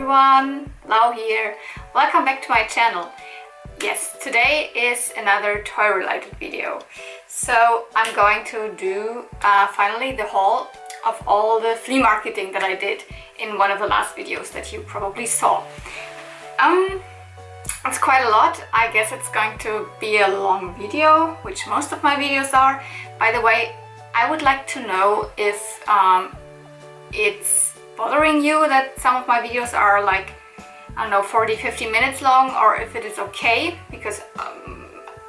everyone, Lau here. Welcome back to my channel. Yes, today is another toy related video. So I'm going to do finally the haul of all the flea marketing that I did in one of the last videos that you probably saw. It's quite a lot. I guess it's going to be a long video, which most of my videos are. By the way, I would like to know if it's bothering you that some of my videos are like, I don't know, 40-50 minutes long, or if it is okay, because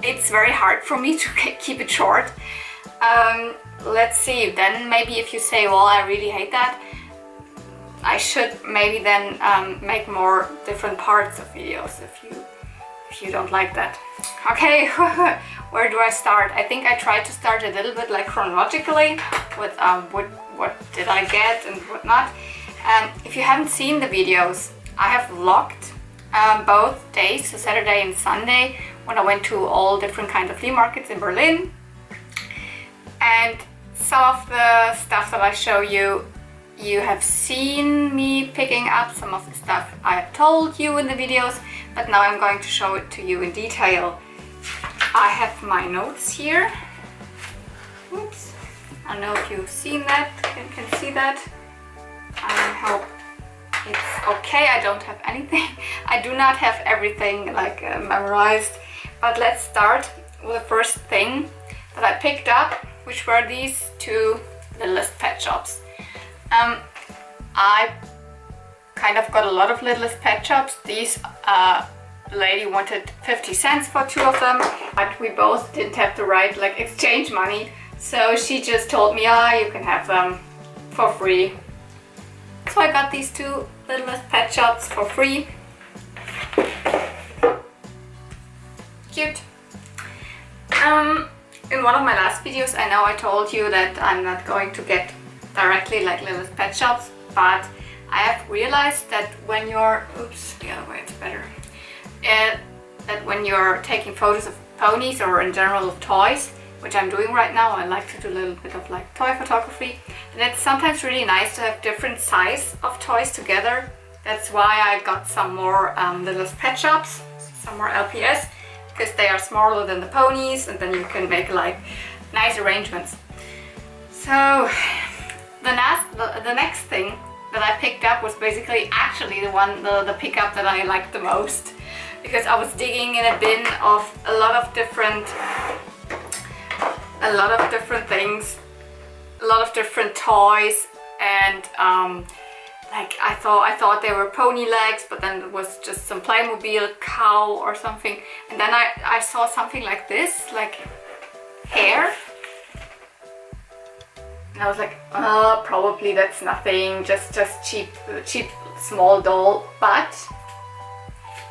it's very hard for me to keep it short. Let's see, then maybe if you say, well, I really hate that, I should maybe then make more different parts of videos if you don't like that. Okay, where do I start? I think I tried to start a little bit like chronologically with what did I get and what not. If you haven't seen the videos, I have vlogged both days, so Saturday and Sunday, when I went to all different kinds of flea markets in Berlin. And some of the stuff that I show you, you have seen me picking up. Some of the stuff I have told you in the videos, but now I'm going to show it to you in detail. I have my notes here. Oops. I don't know if you've seen that, you can see that. I hope it's okay. I don't have anything. I do not have everything like memorized. But let's start with the first thing that I picked up, which were these two Littlest pet shops. I kind of got a lot of Littlest pet shops. These lady wanted 50 cents for two of them, but we both didn't have the right like exchange money, so she just told me, you can have them for free. So I got these two Littlest pet shops for free. Cute. In one of my last videos, I know I told you that I'm not going to get directly like Littlest pet shops, but I have realized that when you're, oops, the other way it's better, that when you're taking photos of ponies or in general of toys, which I'm doing right now, I like to do a little bit of like toy photography, and it's sometimes really nice to have different size of toys together. That's why I got some more Littlest pet shops, some more LPS, because they are smaller than the ponies, and then you can make like nice arrangements. So the next thing that I picked up was basically actually the pickup that I liked the most, because I was digging in a bin of a lot of different things, a lot of different toys, and like I thought they were pony legs, but then it was just some Playmobil cow or something, and then I saw something like this, like hair, and I was like, probably that's nothing, just cheap small doll, but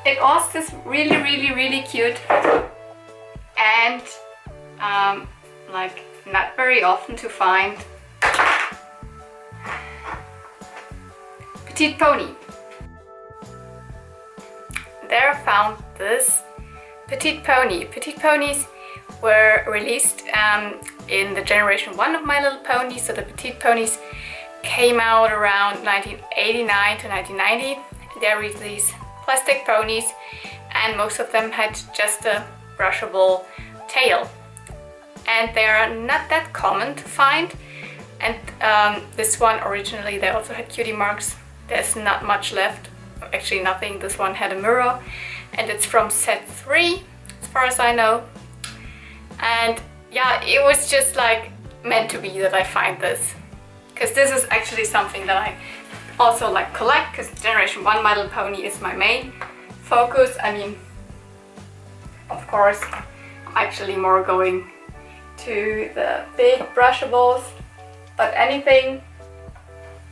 it was this really cute and like not very often to find petite pony. There I found this petite pony. Petite ponies were released in the generation 1 of My Little Pony, so the petite ponies came out around 1989 to 1990. There were these plastic ponies, and most of them had just a brushable tail, and they are not that common to find. And this one originally, they also had cutie marks. There's not much left, actually nothing. This one had a mirror, and it's from set 3 as far as I know. And yeah, it was just like meant to be that I find this, because this is actually something that I also like collect, because generation 1 My Little Pony is my main focus. I mean, of course, I'm actually more going to the big brushables, but anything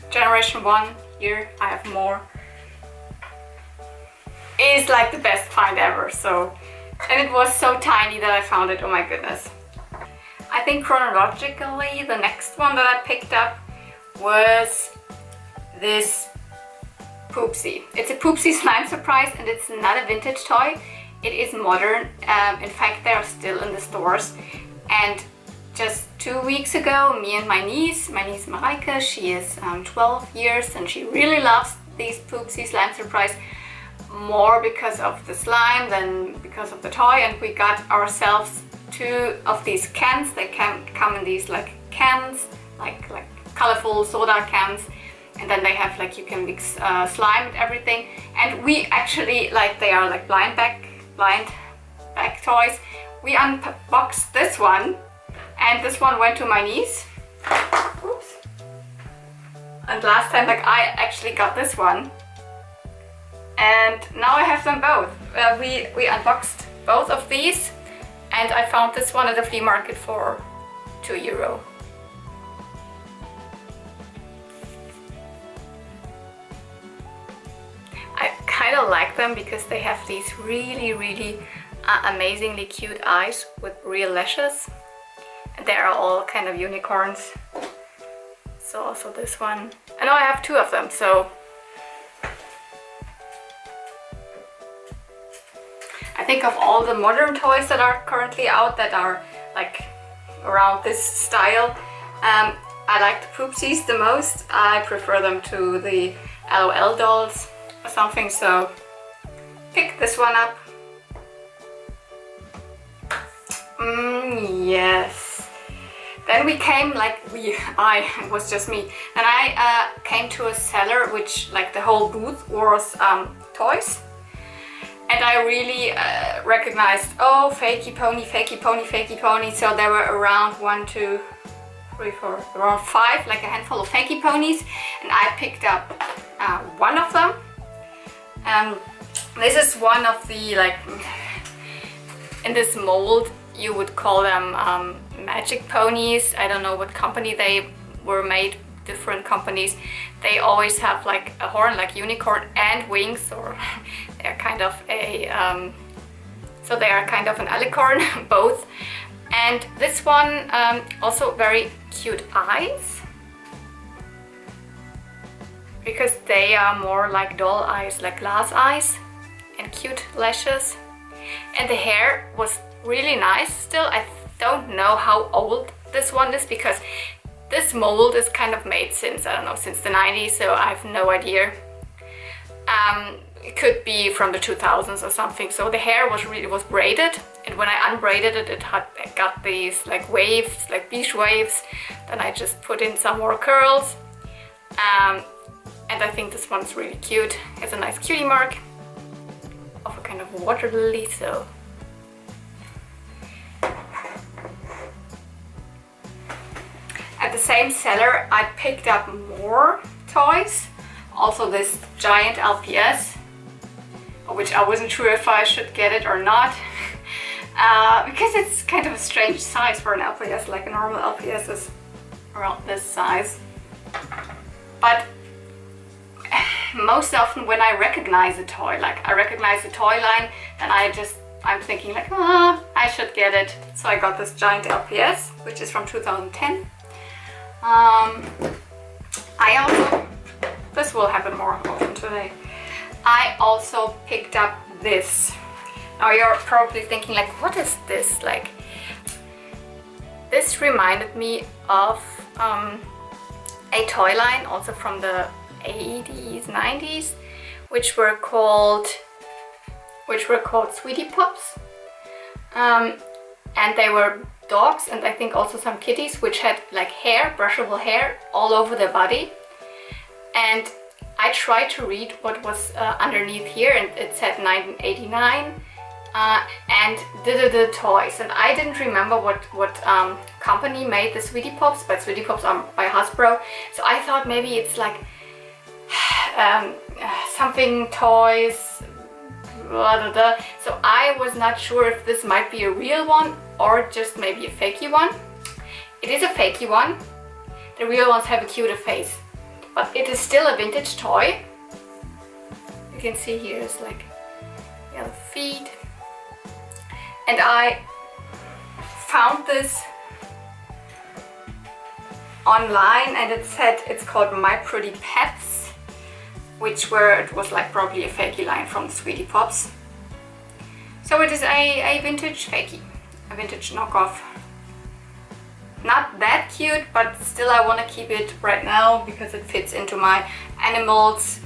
generation 1, here I have more, is like the best find ever. So, and it was so tiny that I found it, oh my goodness. I think chronologically the next one that I picked up was this Poopsie. It's a Poopsie slime surprise, and it's not a vintage toy. It is modern. In fact, they are still in the stores. And just 2 weeks ago, me and my niece Mareike, she is 12 years and she really loves these Poopsie Slime Surprise more because of the slime than because of the toy, and we got ourselves 2 of these cans. They can come in these like cans, like colorful soda cans, and then they have like, you can mix slime and everything. And we actually, like, they are like blind bag toys. We unboxed this one, and this one went to my niece. Oops. And last time, like, I actually got this one, and now I have them both. We unboxed both of these, and I found this one at the flea market for €2. I kind of like them because they have these really amazingly cute eyes with real lashes. And they are all kind of unicorns. So also this one. I know I have 2 of them, so I think of all the modern toys that are currently out that are like around this style, I like the Poopsies the most. I prefer them to the LOL dolls or something, so pick this one up. Yes. Then we came, it was just me, and I came to a seller which, like, the whole booth was toys. And I really recognized, oh, Fakie Pony, Fakie Pony, Fakie Pony. So there were around 1, 2, 3, 4, around 5, like a handful of Fakie Ponies. And I picked up 1 of them. This is one of the, like, in this mold, you would call them magic ponies. I don't know what company they were made, different companies. They always have like a horn, like unicorn, and wings, or they're kind of a so they are kind of an alicorn, both. And this one also very cute eyes, because they are more like doll eyes, like glass eyes, and cute lashes. And the hair was really nice still. I don't know how old this one is, because this mold is kind of made since, I don't know, since the 90s, so I have no idea. It could be from the 2000s or something. So the hair was braided, and when I unbraided it, it got these like waves, like beach waves. Then I just put in some more curls. And I think this one's really cute. It's a nice cutie mark of a kind of water lily, so. At the same seller, I picked up more toys. Also this giant LPS, which I wasn't sure if I should get it or not. Because it's kind of a strange size for an LPS, like a normal LPS is around this size. But most often when I recognize a toy, like I recognize the toy line, then I'm thinking like, I should get it. So I got this giant LPS, which is from 2010. This will happen more often today. I also picked up this. Now you're probably thinking like, what is this? Like, this reminded me of a toy line also from the 80s, 90s, which were called Sweetie Pops. And they were dogs, and I think also some kitties, which had like hair, brushable hair all over their body. And I tried to read what was underneath here, and it said 1989 and the toys. And I didn't remember what company made the Sweetie Pops, but Sweetie Pops are by Hasbro. So I thought maybe it's like something toys, blah, blah, blah. So I was not sure if this might be a real one or just maybe a fakey one. It is a fakey one. The real ones have a cuter face, but it is still a vintage toy. You can see here is like yellow feet. And I found this online, and it said it's called My Pretty Pets, it was like probably a fakey line from the Sweetie Pops. So it is a vintage fakey, a vintage knockoff. Not that cute, but still I want to keep it right now because it fits into my animals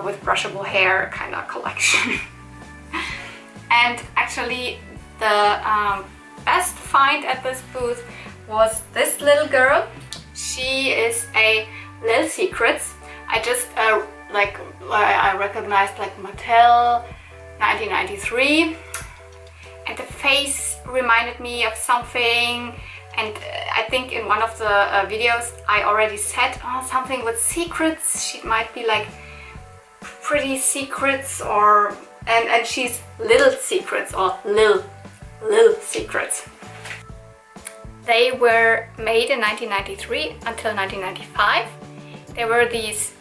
with brushable hair kind of collection. And actually the best find at this booth was this little girl. She is a Little Secrets. I just I recognized like Mattel 1993, and the face reminded me of something. And I think in one of the videos I already said, oh, something with secrets. She might be like Pretty Secrets, or and she's Little Secrets or Lil Secrets. They were made in 1993 until 1995. They were these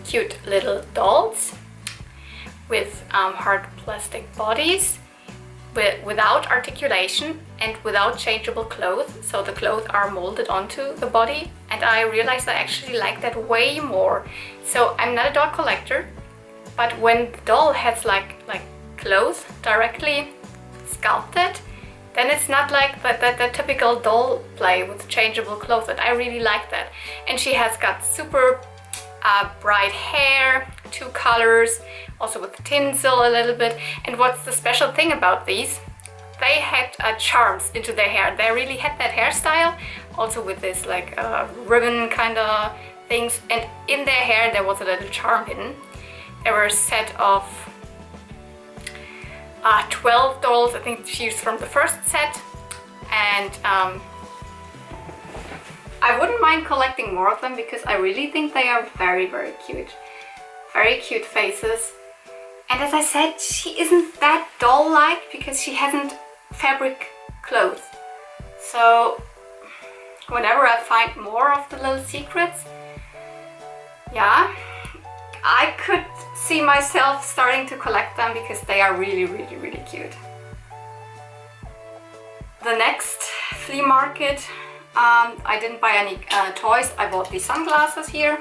cute little dolls with hard plastic bodies, without articulation and without changeable clothes. So the clothes are molded onto the body, and I realized I actually like that way more. So I'm not a doll collector, but when the doll has like clothes directly sculpted, then it's not like the typical doll play with changeable clothes, and I really like that. And she has got super bright hair, 2 colors, also with tinsel a little bit. And what's the special thing about these? They had charms into their hair. They really had that hairstyle, also with this like ribbon kind of things. And in their hair there was a little charm hidden. There were a set of 12 dolls. I think she's from the first set, and I wouldn't mind collecting more of them because I really think they are very, very cute. Very cute faces. And as I said, she isn't that doll-like because she hasn't fabric clothes. So whenever I find more of the Little Secrets, yeah, I could see myself starting to collect them because they are really, really, really cute. The next flea market, I didn't buy any toys. I bought these sunglasses here.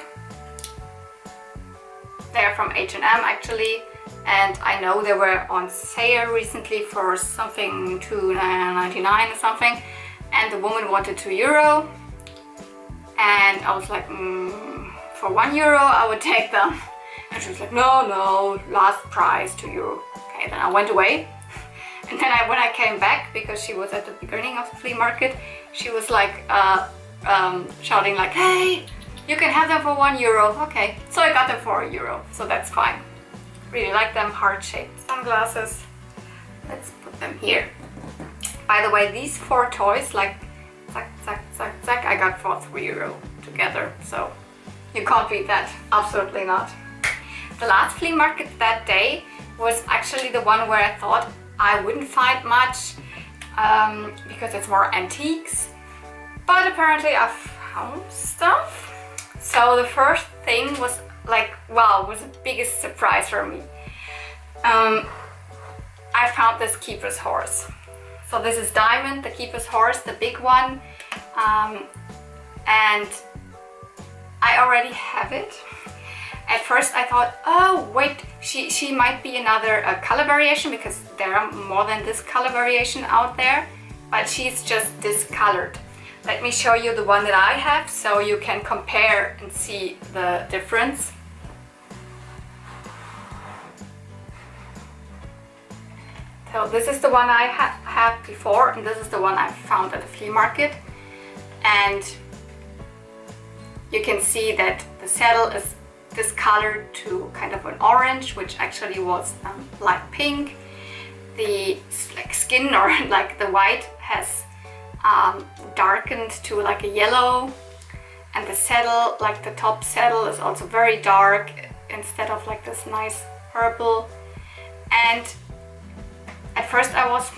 They're from H&M actually, and I know they were on sale recently for something $2.99 or something, and the woman wanted €2, and I was like, for €1 I would take them. And she was like, no, last price, €2. Okay, then I went away. And then when I came back, because she was at the beginning of the flea market, she was like shouting like, hey, you can have them for €1. Okay, so I got them for €1, so that's fine. Really like them, heart-shaped sunglasses. Let's put them here. By the way, these 4 toys, like zack, I got for €3 together, so you can't beat that, absolutely not. The last flea market that day was actually the one where I thought I wouldn't find much because it's more antiques, but apparently I found stuff. So the first thing was like, wow, was the biggest surprise for me. I found this Keypers horse. So this is Diamond, the Keypers horse, the big one, and I already have it. At first I thought, oh wait, she might be another color variation, because there are more than this color variation out there, but she's just discolored. Let me show you the one that I have so you can compare and see the difference. So this is the one I had before, and this is the one I found at the flea market. And you can see that the saddle is discolored to kind of an orange, which actually was light pink. The skin, or like the white, has darkened to like a yellow, and the saddle, like the top saddle, is also very dark instead of like this nice purple. And at first I was,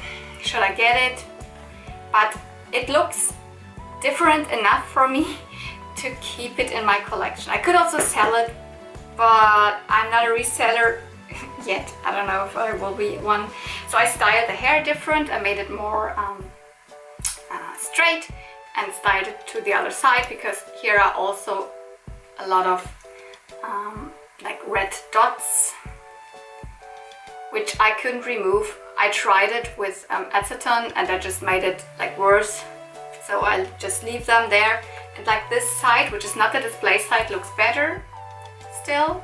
should I get it? But it looks different enough for me to keep it in my collection. I could also sell it, but I'm not a reseller yet. I don't know if I will be one. So I styled the hair different. I made it more straight and styled it to the other side, because here are also a lot of like red dots, which I couldn't remove. I tried it with acetone and I just made it like worse. So I'll just leave them there. And like this side, which is not the display side, looks better still.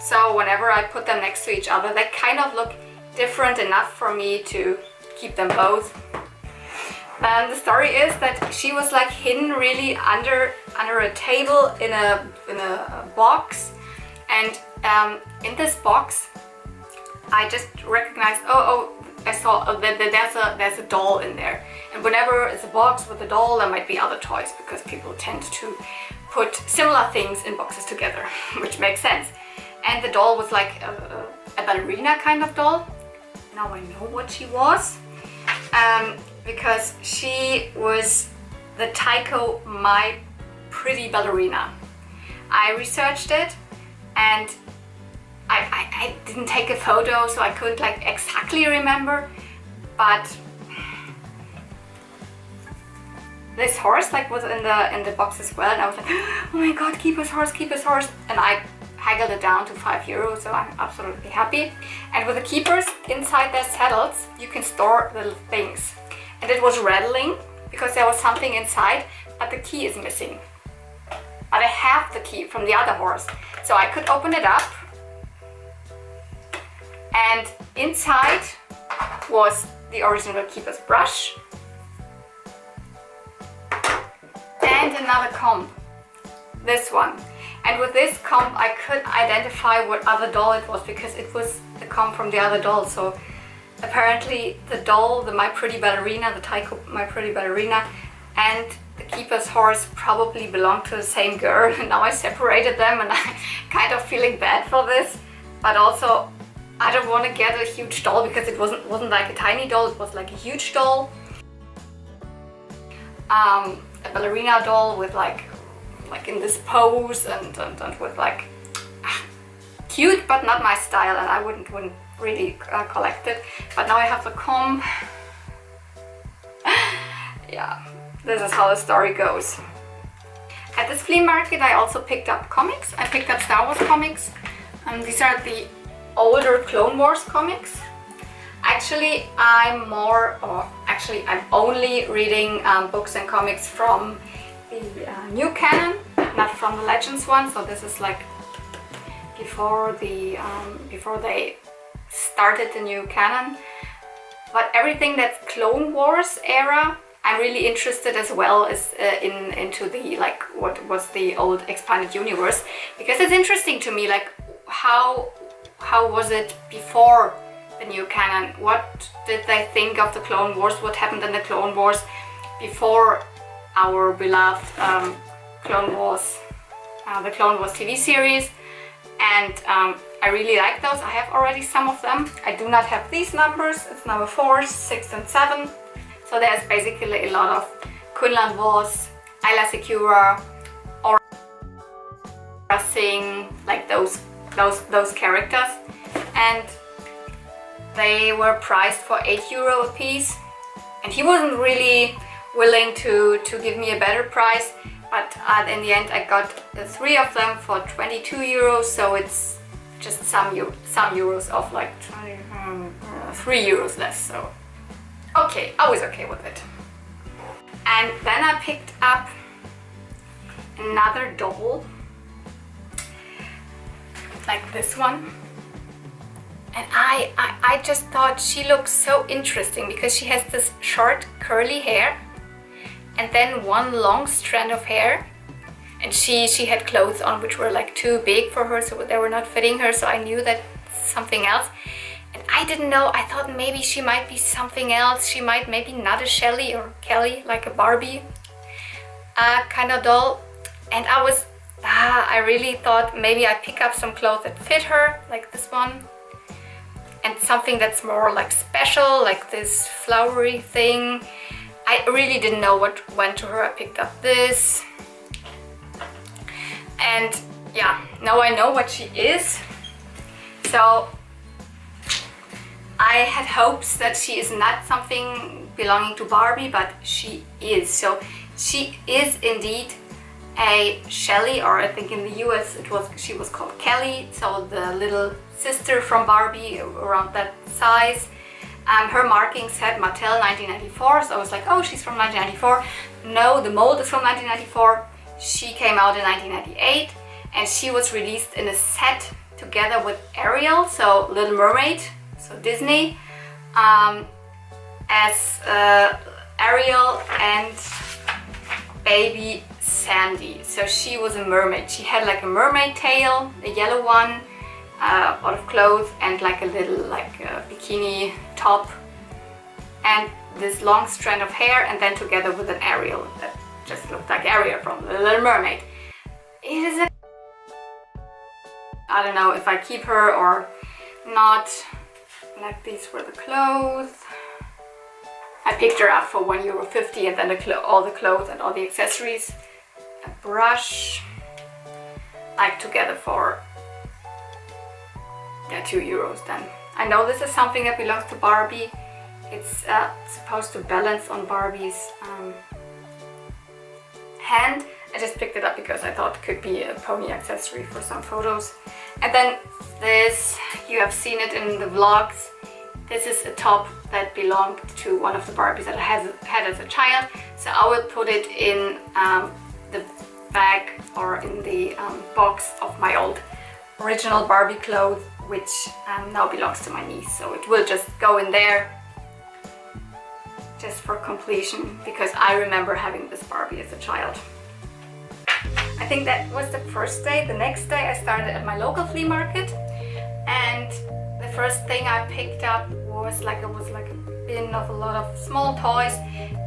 So whenever I put them next to each other, they kind of look different enough for me to keep them both. And the story is that she was like hidden really under a table in a box, and in this box I just recognized, I saw that there's a doll in there. And whenever it's a box with a doll, there might be other toys, because people tend to put similar things in boxes together, which makes sense. And the doll was like a ballerina kind of doll. Now I know what she was, because she was the Tycho My Pretty Ballerina. I researched it, and I didn't take a photo, so I couldn't like exactly remember, but this horse like was in the box as well, and I was like, oh my god, Keypers horse, and I haggled it down to €5, so I'm absolutely happy. And with the Keypers, inside their saddles you can store little things, and it was rattling because there was something inside, but the key is missing. But I have the key from the other horse, so I could open it up, and inside was the original Keypers brush and another comb, this one. And with this comb I could identify what other doll it was, because it was the comb from the other doll. So apparently the doll, the My Pretty Ballerina, the Tycho My Pretty Ballerina, and the Keypers horse probably belonged to the same girl. And now I separated them, and I'm kind of feeling bad for this, but also I don't want to get a huge doll, because it wasn't like a tiny doll, it was like a huge doll. A ballerina doll with like in this pose, and with like cute, but not my style, and I wouldn't really collect it. But now I have the comb. Yeah, this is how the story goes. At this flea market I also picked up comics. I picked up Star Wars comics. These are the older Clone Wars comics. Actually, I'm only reading books and comics from the new canon, not from the Legends one. So this is like before they started the new canon. But everything that's Clone Wars era, I'm really interested as well as into the like what was the old expanded universe, because it's interesting to me, like how was it before the new canon? What did they think of the Clone Wars? What happened in the Clone Wars before our beloved Clone Wars, the Clone Wars TV series? And I really like those. I have already some of them. I do not have these numbers. It's number 4, 6 and 7. So there's basically a lot of Quinlan Vos, Ayla Secura, or Singh, like those characters, and they were priced for €8 a piece, and he wasn't really willing to give me a better price, but in the end I got 3 of them for €22, so it's just some euros off, like 3 euros less, so okay, I was okay with it. And then I picked up another doll, like this one, and I just thought she looks so interesting, because she has this short curly hair and then one long strand of hair, and she had clothes on which were like too big for her, so they were not fitting her, so I knew that something else. And I didn't know, I thought maybe she might be something else. She might maybe not a Shelly or Kelly, like a Barbie kind of doll. And I really thought maybe I'd pick up some clothes that fit her, like this one. And something that's more like special, like this flowery thing. I really didn't know what went to her. I picked up this. And yeah, now I know what she is. So I had hopes that she is not something belonging to Barbie, but she is. So she is indeed a Shelly, or I think in the US she was called Kelly, so the little sister from Barbie, around that size. Her marking said Mattel 1994, so I was like, oh, she's from 1994. No, the mold is from 1994. She came out in 1998, and she was released in a set together with Ariel, so Little Mermaid, so Disney, as Ariel and baby Sandy. So she was a mermaid. She had like a mermaid tail, a yellow one, out of clothes, and like a little bikini top, and this long strand of hair, and then together with an Ariel that just looked like Ariel from The Little Mermaid. It is a... I don't know if I keep her or not. Like, these were the clothes. I picked her up for €1.50, and then all the clothes and all the accessories. A brush, like together for €2 then. I know this is something that belongs to Barbie. It's supposed to balance on Barbie's hand. I just picked it up because I thought it could be a pony accessory for some photos. And then this, you have seen it in the vlogs. This is a top that belonged to one of the Barbies that I had as a child. So I will put it in the bag or in the box of my old original Barbie clothes, which now belongs to my niece. So it will just go in there just for completion, because I remember having this Barbie as a child. I think that was the first day. The next day I started at my local flea market, and the first thing I picked up was like a bin of a lot of small toys,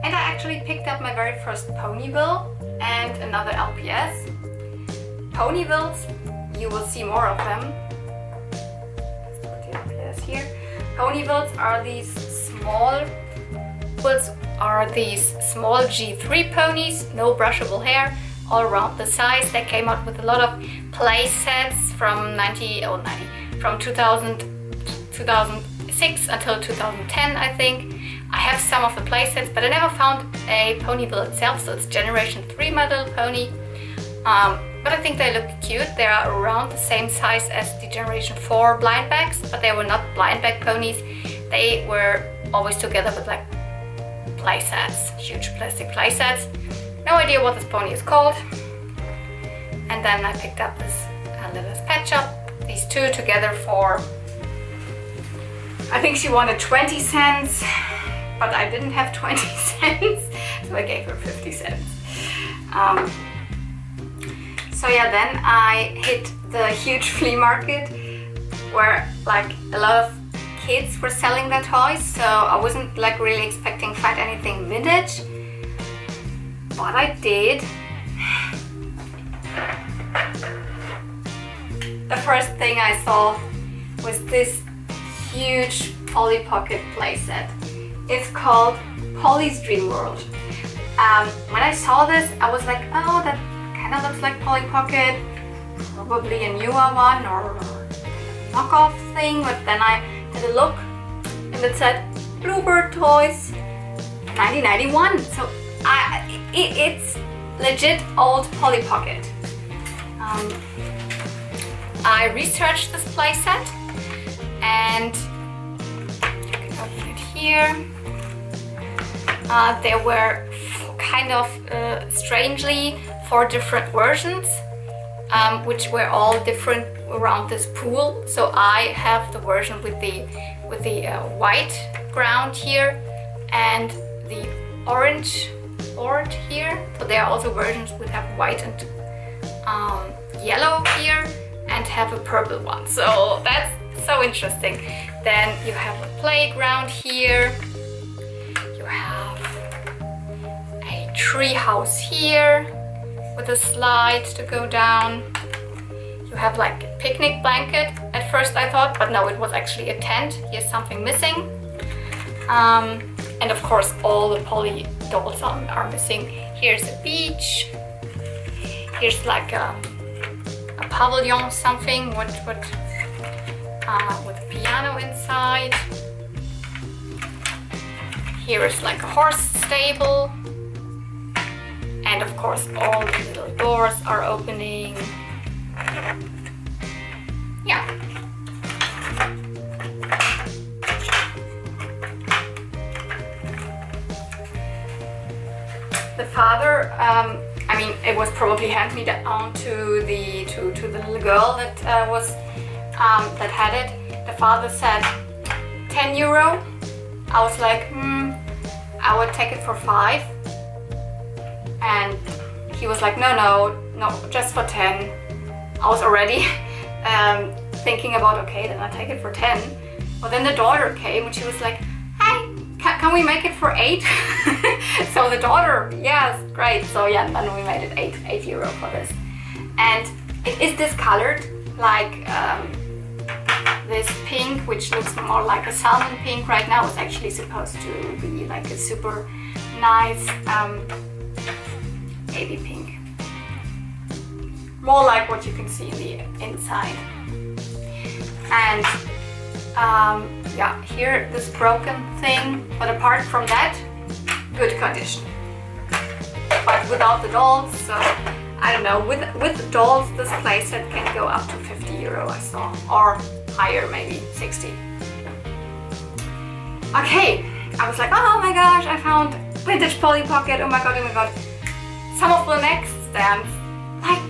and I actually picked up my very first Ponyville and another LPS. Ponyvilles, you will see more of them. Let's put the LPS here. Ponyvilles are these small G3 ponies, no brushable hair, all around the size. They came out with a lot of play sets from 2006 until 2010, I think. I have some of the play sets, but I never found a Ponyville itself, so it's Generation 3 My Little Pony. But I think they look cute. They are around the same size as the Generation 4 blind bags, but they were not blind bag ponies. They were always together with like play sets, huge plastic play sets. No idea what this pony is called. And then I picked up this Littlest pet shop. These two together for, I think she wanted 20 cents, but I didn't have 20 cents, so I gave her 50 cents. So yeah, then I hit the huge flea market where like a lot of kids were selling their toys, so I wasn't like really expecting to find anything vintage, but I did. The first thing I saw was this huge Polly Pocket playset. It's called Polly's Dream World. When I saw this, I was like, oh, that kind of looks like Polly Pocket, probably a newer one or knockoff thing. But then I had a look and it said Bluebird Toys 1991. So it's legit old Polly Pocket. I researched this playset, and you can open it here. There were kind of strangely 4 different versions, which were all different around this pool. So I have the version with the white ground here and the orange board here. So there are also versions with have white and yellow here, and have a purple one. So that's so interesting. Then you have a playground here. You have a tree house here with a slide to go down. You have like a picnic blanket at first I thought, but no, it was actually a tent. Here's something missing. And of course all the Polly dolls are missing. Here's a beach. Here's like a pavilion something with a piano inside. Here is like a horse stable, and of course all the little doors are opening. Yeah. The father, I mean, it was probably hand me down to the little girl that was that had it. The father said 10 euro. I was like, I would take it for 5. And he was like, no, just for 10. I was already thinking about, okay, then I take it for 10. Well, then the daughter came and she was like, hey, can we make it for 8? So the daughter, yes, great. So yeah, then we made it 8 euro for this. And it is discolored, like this pink, which looks more like a salmon pink right now, is actually supposed to be like a super nice baby pink. More like what you can see in the inside. And yeah, here this broken thing, but apart from that, good condition. But without the dolls, so I don't know, with dolls this playset can go up to 50 euro I saw, or higher, maybe 60. Okay, I was like, oh my gosh, I found vintage Polly Pocket, oh my god, oh my god. Some of the next stands, like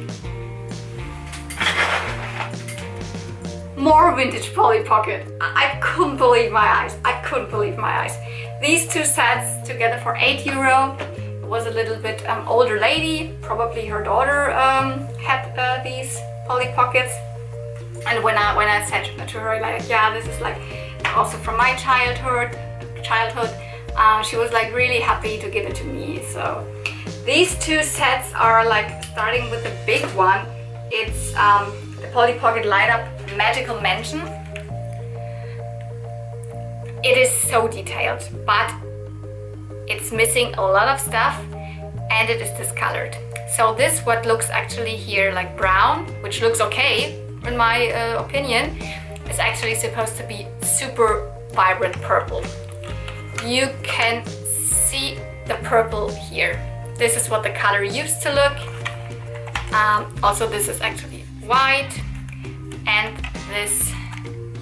more vintage Polly Pocket. I couldn't believe my eyes. I couldn't believe my eyes. These two sets together for 8 euro. It was a little bit older lady. Probably her daughter had these Polly Pockets. And when I said to her like, yeah, this is like also from my childhood, she was like really happy to give it to me. So these two sets are like starting with the big one. It's the Polly Pocket Light Up Magical Mansion. It is so detailed, but it's missing a lot of stuff and it is discolored. So this what looks actually here like brown, which looks okay in my opinion, is actually supposed to be super vibrant purple. You can see the purple here. This is what the color used to look. Also this is actually white, and this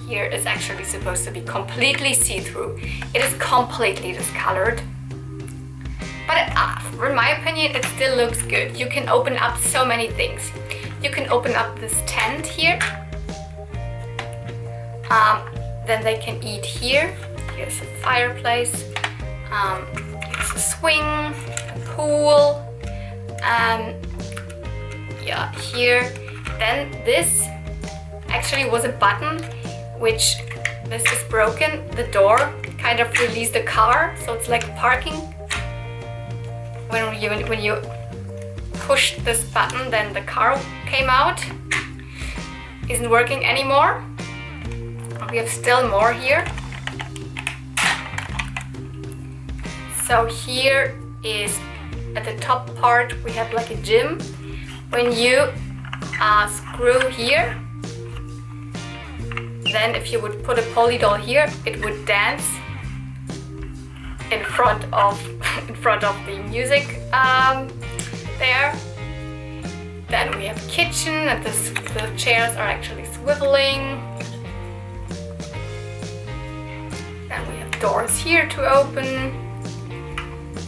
here is actually supposed to be completely see-through. It is completely discolored, but in my opinion it still looks good. You can open up so many things. You can open up this tent here, then they can eat here. Here's a fireplace, here's a swing, a pool, yeah, here. Then this actually was a button, which this is broken. The door kind of released the car, so it's like parking. When you push this button, then the car came out. Isn't working anymore. We have still more here. So here is at the top part we have like a gym. When you screw here, then if you would put a Polly doll here, it would dance in front of the music there. Then we have a kitchen, and the chairs are actually swiveling. Then we have doors here to open.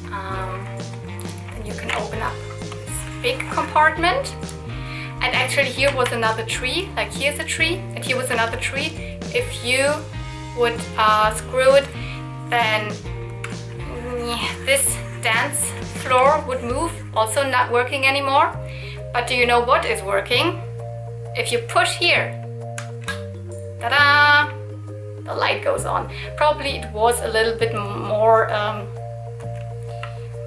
Then you can open up this big compartment. And actually here was another tree, like here's a tree, and here was another tree. If you would screw it, then this dance floor would move, also not working anymore. But do you know what is working? If you push here, ta-da, the light goes on. Probably it was a little bit more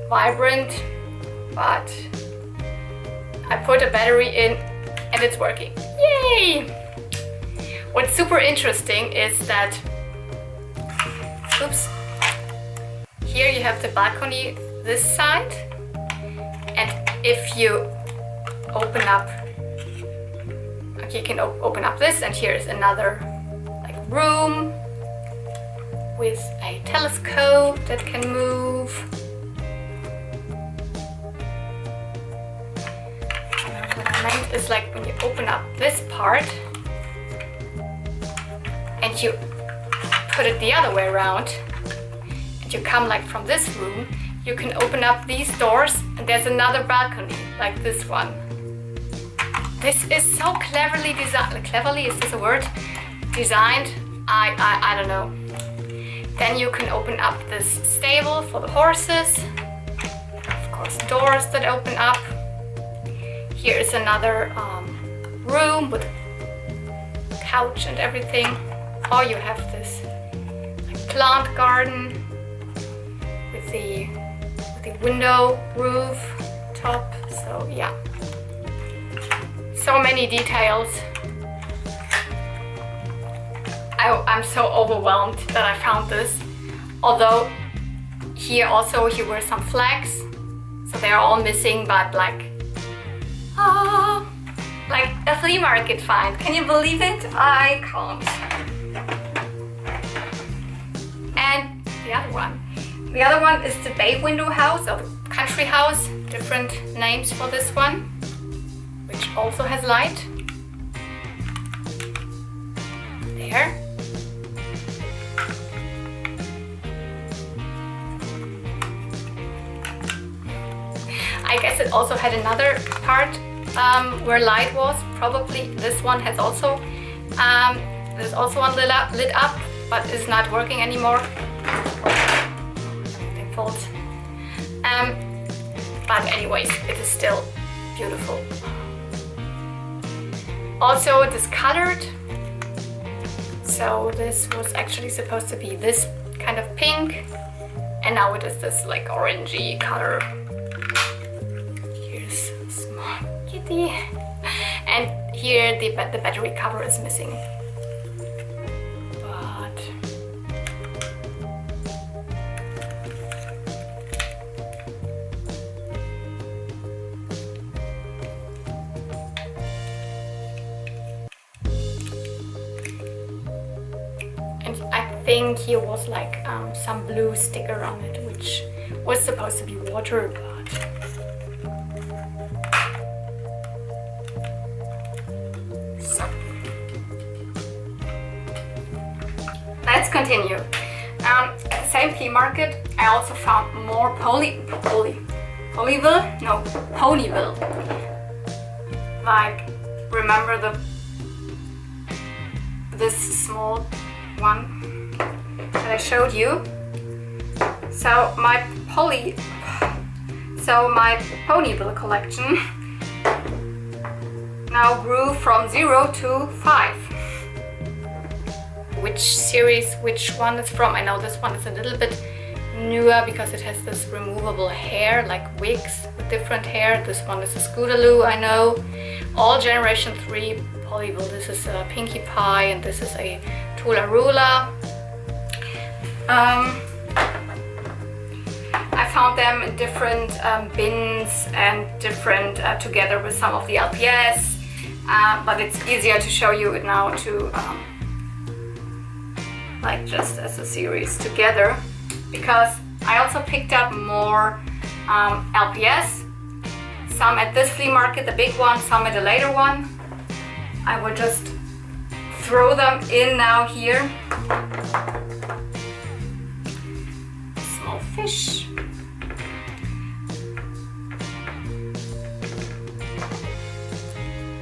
vibrant, but I put a battery in and it's working. Yay! What's super interesting is that, oops, here you have the balcony this side, and if you open up, okay, you can open up this, and here is another like room with a telescope that can move. What I meant is like when you open up this part and you put it the other way around, and you come like from this room, you can open up these doors and there's another balcony like this one. This is so cleverly designed. Cleverly, is this a word? Designed? I don't know. Then you can open up this stable for the horses. Of course, doors that open up. Here is another room with a couch and everything. Oh, you have this plant garden with the window roof top. So yeah, so many details. I'm so overwhelmed that I found this. Although here also were some flags, so they're all missing, but like a flea market find. Can you believe it? I can't. And the other one is the bay window house or the country house. Different names for this one, which also has light. There. I guess it also had another part where light was. Probably this one has also there's also one lit up, but is not working anymore. Everything falls. But anyways, it is still beautiful. Also discolored. So this was actually supposed to be this kind of pink, and now it is this like orangey color. Here's a small kitty, and here the battery cover is missing. But I think here was like some blue sticker on it, which was supposed to be water, but so let's continue. At the same flea market, I also found more Ponyville. Like, remember this small one that I showed you. So my Ponyville collection now grew from 0 to 5. Which series, which one it's from? I know this one is a little bit newer because it has this removable hair, like wigs with different hair. This one is a Scootaloo, I know. All generation 3 Ponyville. This is a Pinkie Pie and this is a Toolaroola. I found them in different bins and different together with some of the LPS, but it's easier to show you it now to like just as a series together, because I also picked up more LPS, some at this flea market, the big one, some at a later one. I will just throw them in now here. Small fish.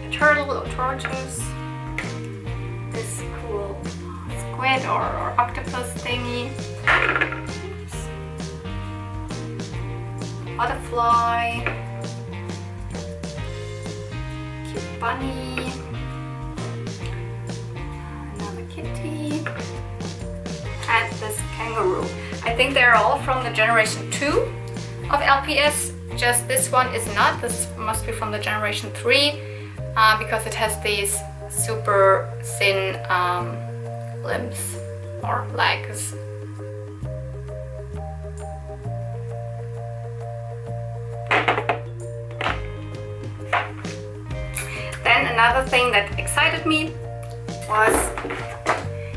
A turtle or tortoise. This cool squid or octopus thingy. Butterfly. Cute bunny. Kitty, and this kangaroo. I think they're all from the generation 2 of LPS, just this one is not. This must be from the generation 3 because it has these super thin limbs or legs. Then another thing that excited me was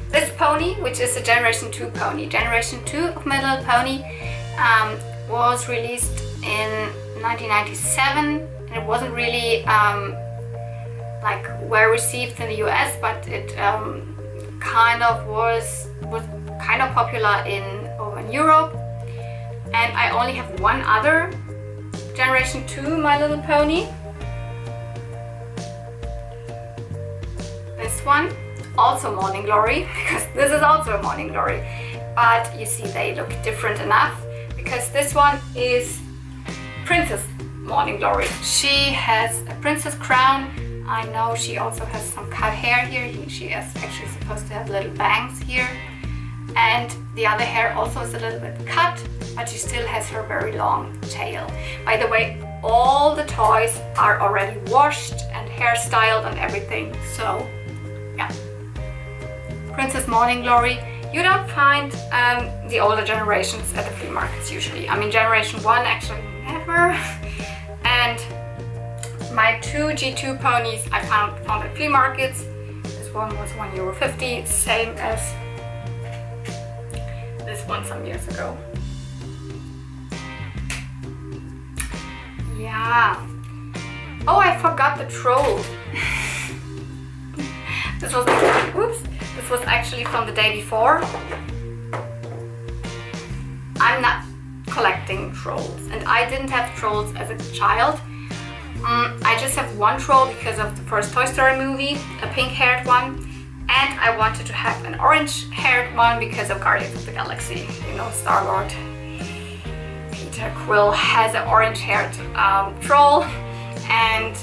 this pony, which is a generation 2 pony. Generation 2 of My Little Pony was released in 1997, and it wasn't really like well received in the US, but it kind of was kind of popular over in Europe. And I only have one other generation 2 My Little Pony. this one, also Morning Glory, because this is also a Morning Glory. But you see they look different enough, because this one is Princess Morning Glory. She has a princess crown. I know she also has some cut hair here. She is actually supposed to have little bangs here. And the other hair also is a little bit cut, but she still has her very long tail. By the way, all the toys are already washed and hairstyled and everything. So yeah, Princess Morning Glory. You don't find the older generations at the flea markets usually. I mean, generation 1 actually never. And my 2 G2 ponies I found at flea markets. This one was €1.50, same as this one some years ago. Yeah. Oh, I forgot the troll. This was actually from the day before. I'm not collecting trolls, and I didn't have trolls as a child. I just have one troll because of the first Toy Story movie, a pink-haired one, and I wanted to have an orange-haired one because of Guardians of the Galaxy. You know, Star-Lord. Peter Quill has an orange-haired troll, and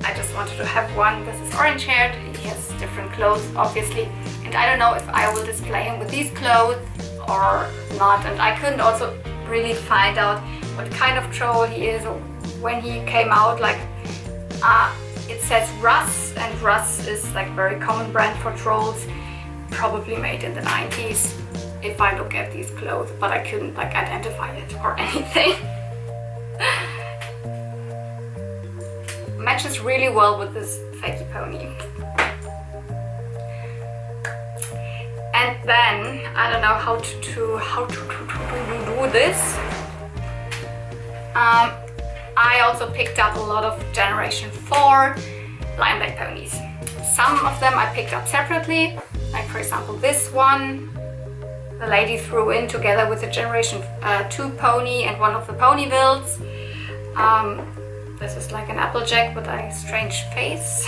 I just wanted to have one. This is orange-haired. He has different clothes, obviously, and I don't know if I will display him with these clothes or not. And I couldn't also really find out what kind of troll he is. When he came out, like it says Russ, and Russ is like very common brand for trolls, probably made in the 90s if I look at these clothes, but I couldn't like identify it or anything. Matches really well with this Fakie pony. And then I don't know how to do this. I also picked up a lot of Generation 4 Limelight ponies. Some of them I picked up separately, like for example this one. The lady threw in together with the Generation 2 pony and one of the Ponyvilles. This is like an Applejack with a strange face.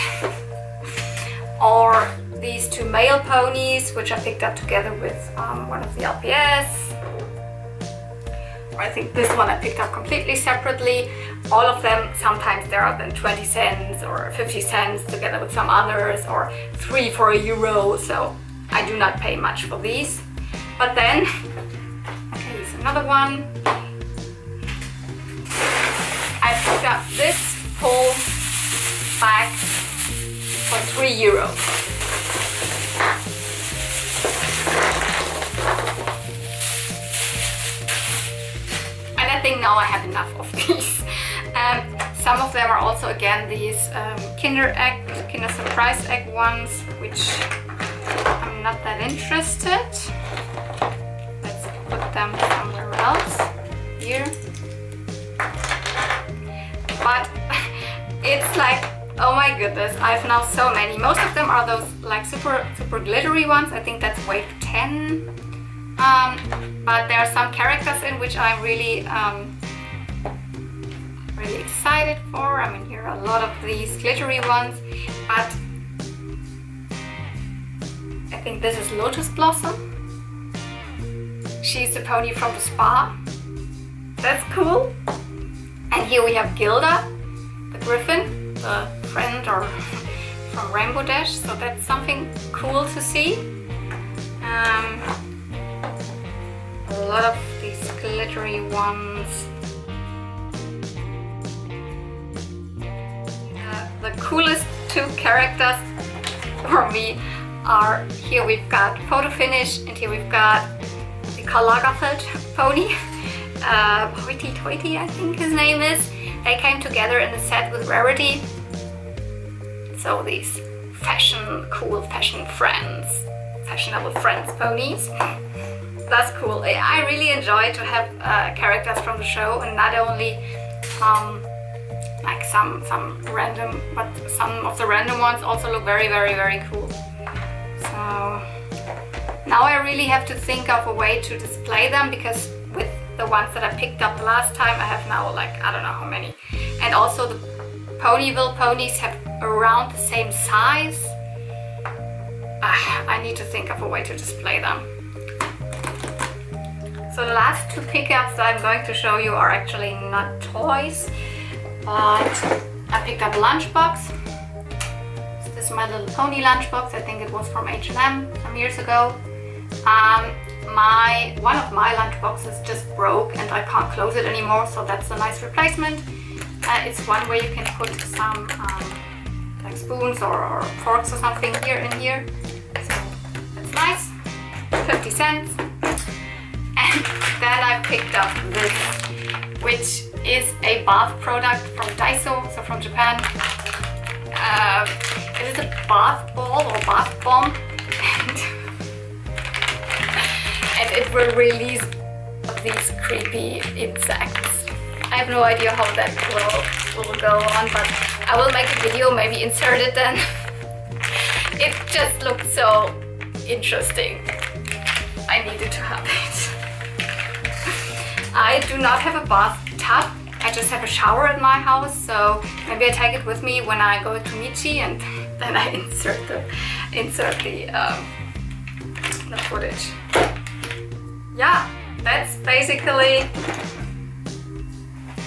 Or these 2 male ponies, which I picked up together with one of the LPS. I think this one I picked up completely separately. All of them, sometimes there are then 20 cents or 50 cents together with some others, or 3 for €1, so I do not pay much for these. But then, okay, here's another one. I picked up this full bag for €3. I think now I have enough of these. Some of them are also again these Kinder Surprise Egg ones, which I'm not that interested. Let's put them somewhere else. Here. But it's like, oh my goodness, I have now so many. Most of them are those like super glittery ones. I think that's wave 10. But there are some characters in which I'm really excited for. I mean, here are a lot of these glittery ones, but I think this is Lotus Blossom. She's the pony from the spa. That's cool. And here we have Gilda, the griffin, the friend or from Rainbow Dash. So that's something cool to see. A lot of these glittery ones. The coolest 2 characters for me are, here we've got Photo Finish, and here we've got the Karl Lagerfeld pony. Hoity Toity, I think his name is. They came together in a set with Rarity. So these cool fashion friends, fashionable friends ponies. That's cool. I really enjoy to have characters from the show, and not only like some random, but some of the random ones also look very cool. So now I really have to think of a way to display them, because with the ones that I picked up last time I have now like I don't know how many. And also the Ponyville ponies have around the same size. I need to think of a way to display them. So the last two pickups that I'm going to show you are actually not toys, but I picked up a lunchbox. So this is my little pony lunchbox. I think it was from H&M some years ago. One of my lunchboxes just broke and I can't close it anymore, so that's a nice replacement. It's one where you can put some like spoons or forks or something here and here. So that's nice. 50 cents. And then I picked up this, which is a bath product from Daiso, so from Japan. It is a bath ball or bath bomb, and it will release these creepy insects. I have no idea how that will go on, but I will make a video, maybe insert it then. It just looked so interesting. I needed to have it. I do not have a bathtub. I just have a shower at my house, so maybe I take it with me when I go to Michi, and then I insert the footage. Yeah, that's basically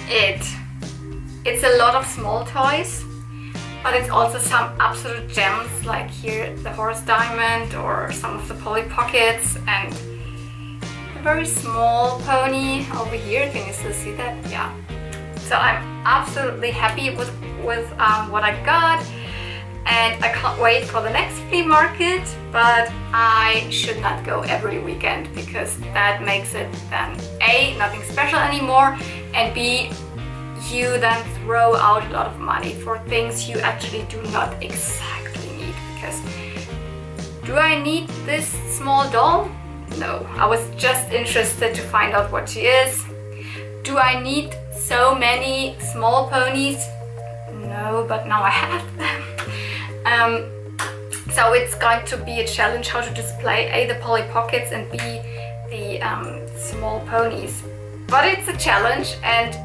it. It's a lot of small toys, but it's also some absolute gems, like here the horse diamond or some of the Polly Pockets, and a very small pony over here. Can you still see that? Yeah. So I'm absolutely happy with what I got, and I can't wait for the next flea market, but I should not go every weekend because that makes it then A, nothing special anymore, and B, you then throw out a lot of money for things you actually do not exactly need. Because do I need this small doll? No, I was just interested to find out what she is. Do I need so many small ponies? No, but now I have them. So it's going to be a challenge how to display A, the Polly Pockets, and B, the small ponies. But it's a challenge, and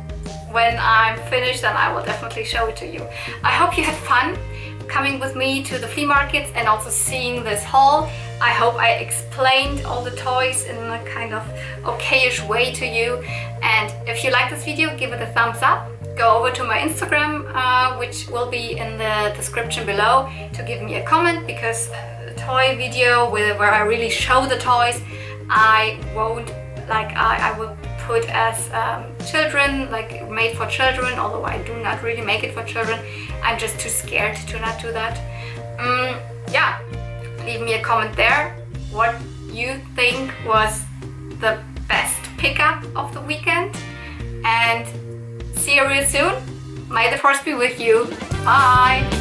when I'm finished, then I will definitely show it to you. I hope you had fun coming with me to the flea markets and also seeing this haul. I hope I explained all the toys in a kind of okayish way to you. And if you like this video, give it a thumbs up. Go over to my Instagram, which will be in the description below, to give me a comment, because the toy video where I really show the toys, I won't, like, I will put as children, like made for children, although I do not really make it for children. I'm just too scared to not do that. Yeah, leave me a comment there what you think was the best pickup of the weekend, and see you real soon. May the force be with you. Bye!